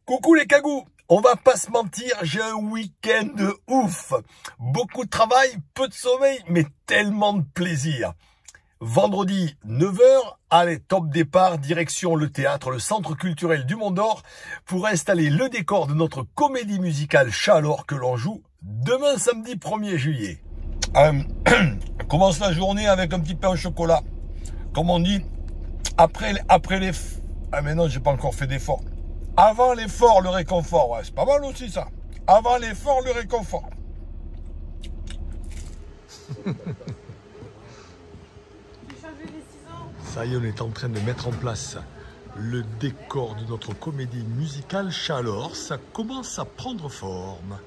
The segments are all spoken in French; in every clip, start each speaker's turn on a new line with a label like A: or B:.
A: Coucou les cagous, on va pas se mentir, j'ai un week-end de ouf. Beaucoup de travail, peu de sommeil, mais tellement de plaisir. Vendredi 9 h, allez, top départ, direction le théâtre, le centre culturel du Mont d'Or, pour installer le décor de notre comédie musicale Chat-Alors que l'on joue demain samedi 1er juillet. Commence la journée avec un petit pain au chocolat. Comme on dit, après les... Ah mais non, j'ai pas encore fait d'effort. Avant l'effort, le réconfort. Ouais, c'est pas mal aussi ça. Avant l'effort, le réconfort. Ça y est, on est en train de mettre en place le décor de notre comédie musicale Chat-Alors. Ça commence à prendre forme.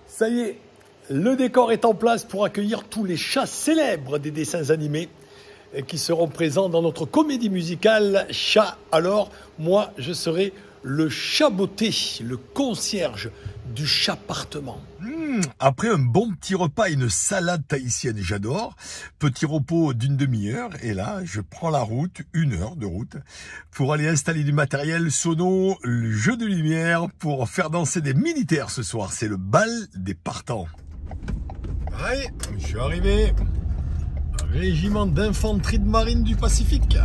A: Ça y est, le décor est en place pour accueillir tous les chats célèbres des dessins animés qui seront présents dans notre comédie musicale Chat-Alors. Moi, je serai le chaboté, le concierge du chat-appartement. Après un bon petit repas et une salade tahitienne, j'adore. Petit repos d'une demi-heure. Et là, je prends la route, 1 heure de route, pour aller installer du matériel sono, le jeu de lumière, pour faire danser des militaires ce soir. C'est le bal des partants. Allez, je suis arrivé. Régiment d'infanterie de marine du Pacifique.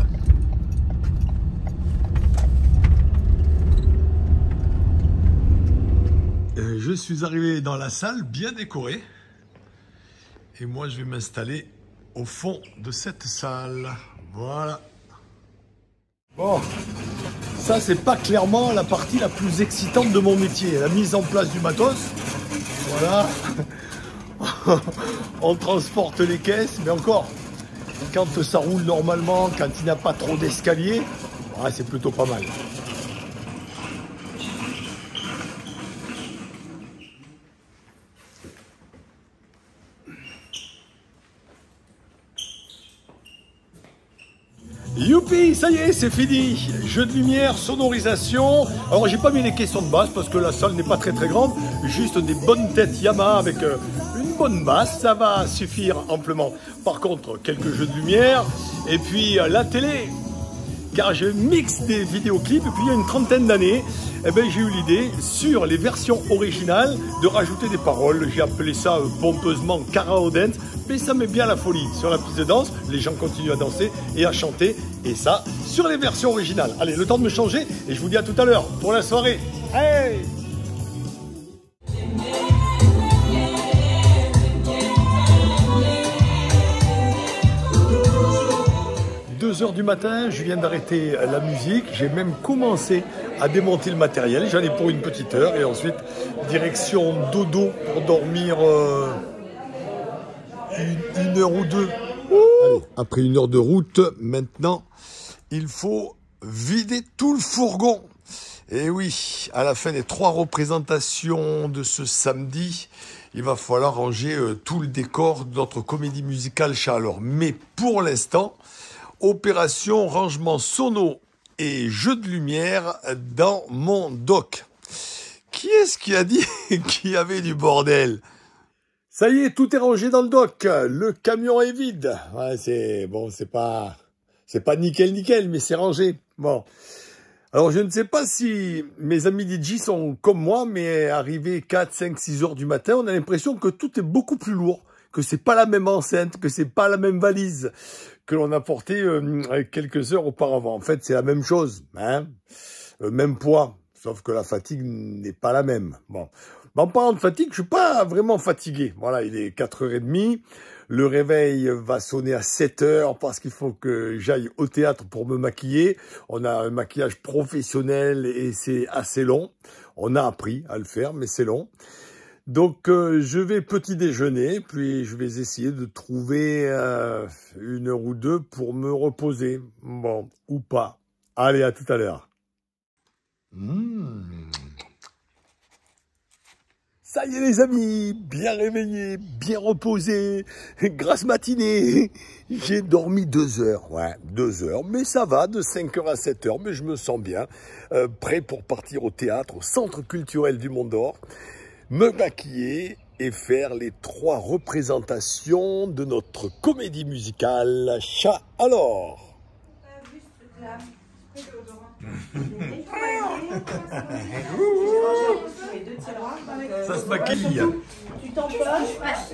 A: Je suis arrivé dans la salle bien décorée. Et moi, je vais m'installer au fond de cette salle. Voilà. Bon, ça, c'est pas clairement la partie la plus excitante de mon métier. La mise en place du matos. Voilà. On transporte les caisses, mais encore, quand ça roule normalement, quand il n'y a pas trop d'escalier, ouais, c'est plutôt pas mal. Youpi, ça y est, c'est fini. Jeu de lumière, sonorisation. Alors, j'ai pas mis les caissons de basse parce que la salle n'est pas très grande. Juste des bonnes têtes Yamaha avec une bonne basse, ça va suffire amplement. Par contre, quelques jeux de lumière et puis la télé. Car je mixe des vidéoclips et puis il y a une trentaine d'années, j'ai eu l'idée sur les versions originales de rajouter des paroles. J'ai appelé ça pompeusement karaodance, mais ça met bien la folie sur la piste de danse. Les gens continuent à danser et à chanter, et ça sur les versions originales. Allez, le temps de me changer et je vous dis à tout à l'heure pour la soirée. Hey! 2 h du matin, je viens d'arrêter la musique, j'ai même commencé à démonter le matériel, j'en ai pour une petite heure et ensuite direction dodo pour dormir une heure ou deux. Allez, après 1 heure de route, maintenant il faut vider tout le fourgon. Et oui, à la fin des 3 représentations de ce samedi, il va falloir ranger tout le décor de notre comédie musicale Chat-Alors. Mais pour l'instant, opération rangement sono et jeu de lumière dans mon dock. Qui est-ce qui a dit qu'il y avait du bordel? Ça y est, tout est rangé dans le dock. Le camion est vide. Ouais, c'est pas nickel, mais c'est rangé. Bon. Alors, je ne sais pas si mes amis DJ sont comme moi, mais arrivé 4, 5, 6 heures du matin, on a l'impression que tout est beaucoup plus lourd, que c'est pas la même enceinte, que c'est pas la même valise que l'on a portée quelques heures auparavant. En fait, c'est la même chose, hein, même poids, sauf que la fatigue n'est pas la même. Bon, en parlant de fatigue, je suis pas vraiment fatigué. Voilà, il est 4h30. Le réveil va sonner à 7 h parce qu'il faut que j'aille au théâtre pour me maquiller. On a un maquillage professionnel et c'est assez long. On a appris à le faire, mais c'est long. Donc, je vais petit déjeuner, puis je vais essayer de trouver 1 heure ou 2 pour me reposer. Bon, ou pas. Allez, à tout à l'heure. Ça y est les amis, bien réveillé, bien reposé, grasse matinée. J'ai dormi 2 heures, ouais, 2 heures, mais ça va, de 5 h à 7 h, mais je me sens bien, prêt pour partir au théâtre, au centre culturel du Mont d'Or, me maquiller et faire les 3 représentations de notre comédie musicale Chat-Alors. Ça se maquille.
B: Tu t'empoches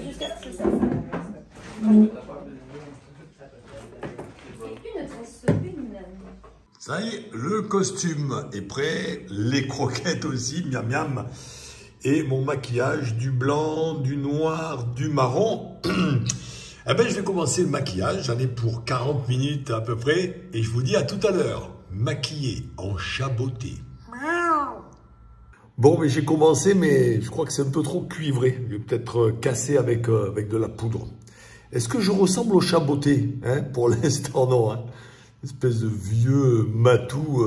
B: jusqu'à ce que ça.
A: Ça y est, le costume est prêt, les croquettes aussi, miam miam. Et mon maquillage, du blanc, du noir, du marron. Eh ben, je vais commencer le maquillage, j'en ai pour 40 minutes à peu près. Et je vous dis à tout à l'heure, maquillé en chat beauté. Bon, mais j'ai commencé, mais je crois que c'est un peu trop cuivré. Je vais peut-être casser avec de la poudre. Est-ce que je ressemble au chat beauté, hein? Pour l'instant, non. Hein? Espèce de vieux matou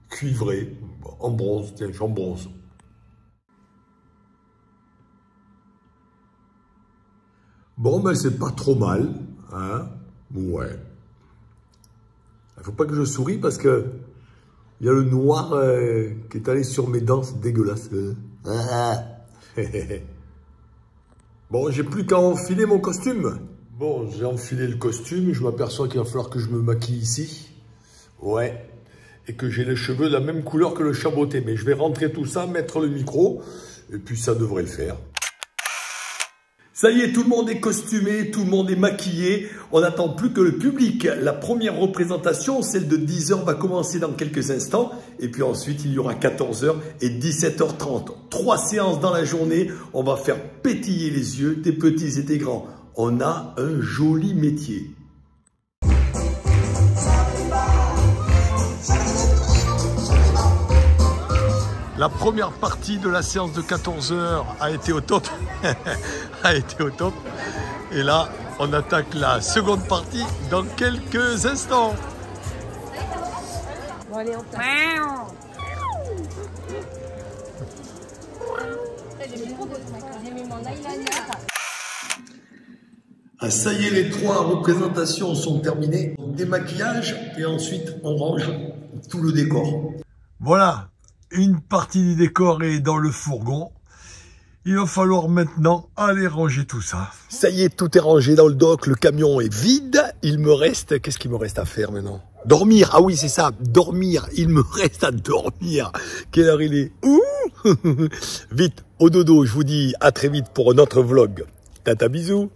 A: cuivré, en bronze. Tiens, je suis en bronze. Bon, ben c'est pas trop mal, hein? Ouais. Il faut pas que je souris parce que il y a le noir qui est allé sur mes dents, c'est dégueulasse. Bon, j'ai plus qu'à enfiler mon costume. Bon, j'ai enfilé le costume, je m'aperçois qu'il va falloir que je me maquille ici. Ouais. Et que j'ai les cheveux de la même couleur que le chat beauté. Mais je vais rentrer tout ça, mettre le micro, et puis ça devrait le faire. Ça y est, tout le monde est costumé, tout le monde est maquillé. On n'attend plus que le public. La première représentation, celle de 10h, va commencer dans quelques instants. Et puis ensuite, il y aura 14h et 17h30. 3 séances dans la journée. On va faire pétiller les yeux des petits et des grands. On a un joli métier. La première partie de la séance de 14h a été au top. Et là, on attaque la seconde partie dans quelques instants.
B: Bon, allez, on passe. J'ai mis mon eyeliner.
A: Ah, ça y est, les 3 représentations sont terminées. On démaquillage et ensuite on range tout le décor. Voilà, une partie du décor est dans le fourgon. Il va falloir maintenant aller ranger tout ça. Ça y est, tout est rangé dans le dock, le camion est vide. Il me reste, qu'est-ce qu'il me reste à faire maintenant? Dormir, ah oui c'est ça, dormir, il me reste à dormir. Quelle heure il est? Ouh vite, au dodo, je vous dis à très vite pour un autre vlog. Tata, bisous.